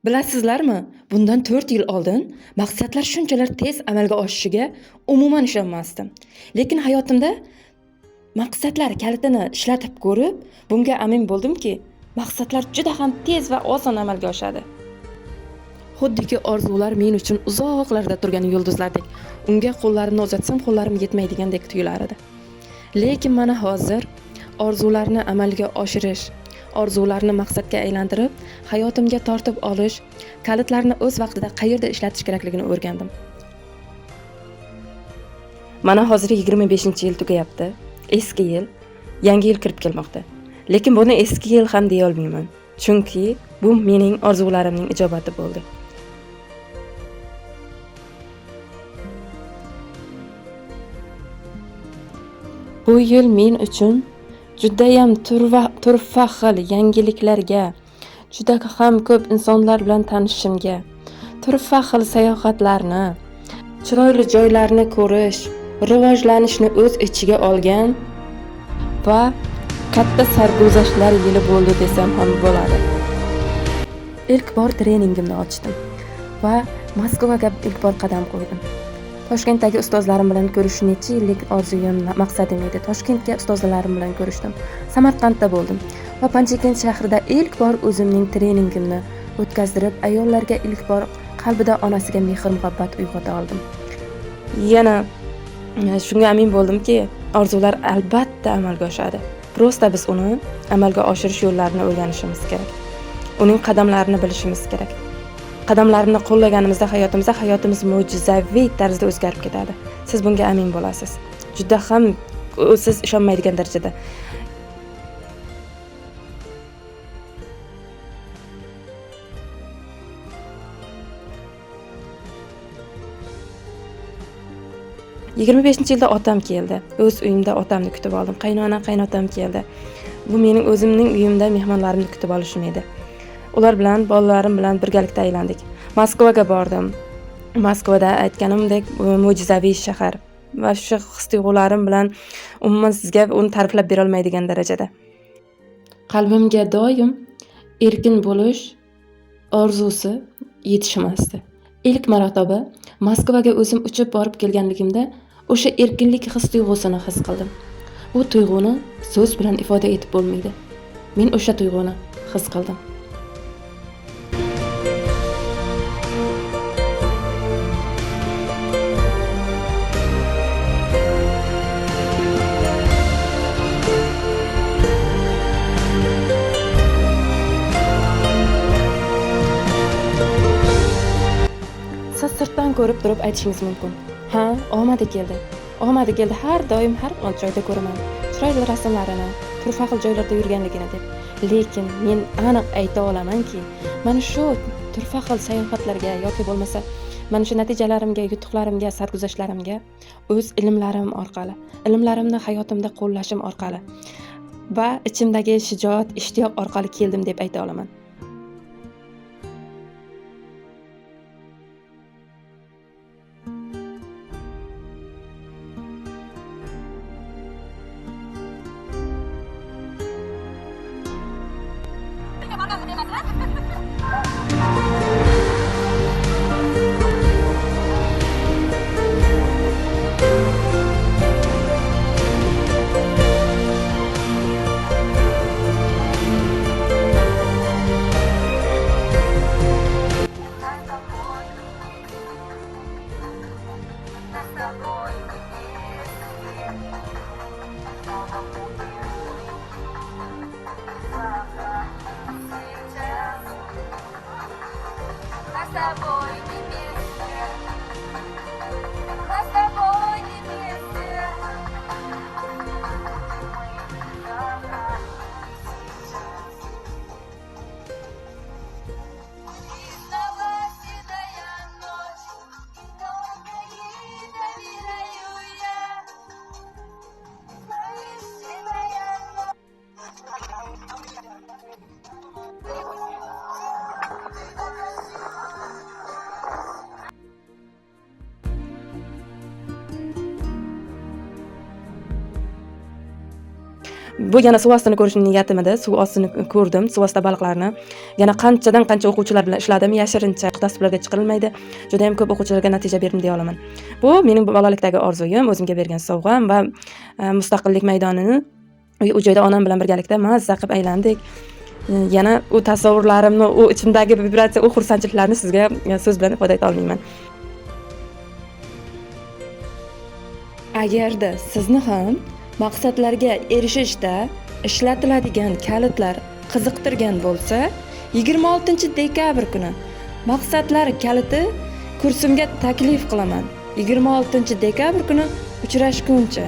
Bilasizlarmi, bundan 4 yil oldin maqsadlar shunchalar tez amalga oshishiga umuman ishonmasdim. Lekin hayotimda maqsadlar kalitini ishlatib ko'rib, bunga amin bo'ldimki, maqsadlar juda ham tez va oson amalga oshadi. Xuddiki orzular men uchun uzoqlarda turgan yulduzlardek, unga qo'llarimni uzatsam qo'llarim yetmaydigandek tuyular edi. Lekin mana hozir orzularni amalga oshirish, orzularni maqsadga aylantirib, hayotimga tortib olish, kalitlarni o'z vaqtida qayerda ishlatish kerakligini o'rgandim. Mana hozir 25-yil tugayapti. Eski yil, yangi yil kirib kelmoqda. Lekin buni eski yil ham deya olmayman, chunki bu mening orzularimning ijobati bo'ldi. Bu yil men uchun judayam turfa xil yangiliklarga, juda ham ko'p insonlar bilan tanishishimga, turfa xil sayohatlarni, chiroyli joylarni ko'rish, rivojlanishni o'z ichiga olgan va katta sarguzashtlar yili bo'ldi desam ham bo'ladi. Ilk bor treningimni ochdim va Moskvaga ilk bor qadam qo'ydim. Toshkentdagi ustozlarim bilan ko'rish necha yillik orzuyim, maqsadim edi. Toshkentga ustozlarim bilan ko'rishdim. Samarqandda bo'ldim va Panjshekent shahrida ilk bor o'zimning treningimni o'tkazdirib, ayollarga ilk bor qalbida onasiga mehr-muhabbat uyg'ota oldim. Yana shunga amin bo'ldimki, orzular albatta amalga oshadi. Prosta biz uni amalga oshirish yo'llarini o'rganishimiz kerak. Uning qadamlarini bilishimiz kerak. Qadamlarini qo'llaganimizda hayotimiz mo'jizaviy tarzda o'zgarib ketadi. Siz bunga amin bo'lasiz. Juda ham siz ishonmaydigan darajada. ...25-yilda otam keldi. O'z uyimda otamni kutib oldim. Qaynotam keldi. Bu mening o'zimning uyimda mehmonlarimni kutib olishim edi. Ular bilan, bolalarim bilan birgalikda aylandik. Moskvaga bordim. Moskvada aytganimdek mo'jizaviy shahar va shu his-tuyg'ularim bilan umuman sizga uni ta'riflab bera olmaydigan darajada. Qalbimga doim erkin bo'lish orzusi yetishmasdi. Ilk marotaba Moskvaga o'zim uchib borib kelganligimda o'sha erkinlik his-tuyg'usini his qildim. Bu tuyg'uni so'z bilan ifoda etib bo'lmaydi. Men o'sha tuyg'uni his qildim. Siz sirtdan ko'rib turib aytishingiz mumkin. Ha, omadi keldi. Har doim har joyda ko'raman. Chiroyli rasmlarini, turfa xil joylarda yurganligini deb. Lekin men aniq ayta olamanki, mana shu turfa xil sayohatlarga yoki bo'lmasa mana shu natijalarimga, yutuqlarimga, sarguzashtlarimga o'z ilmlarimni hayotimda qo'llashim orqali va ichimdagi shijoat, ishtiyoq orqali keldim deb ayta olaman. Bu yana suv ostini ko'rish niyatim edi. Suv ostini ko'rdim, suv osti baliqlarni. Yana qanchadan qancha o'quvchilar bilan ishladim, yashirincha dasturlarga chiqarilmaydi. Juda ham ko'p o'quvchilarga natija berdim deya olaman. Bu mening bolalikdagi orzuyim, o'zimga bergan sovg'am va mustaqillik maydonini u joyda onam bilan birgalikda mazza qilib aylandik. Yana u tasavvurlarimni, u ichimdagi vibratsiya, u xursandchiliklarni sizga so'z bilan ifoda eta olmayman. Agarda sizni ham maqsadlarga erishishda ishlatiladigan kalitlar qiziqtirgan bo'lsa, 26-dekabr kuni maqsadlar kaliti kursimga taklif qilaman. 26-dekabr kuni uchrashguncha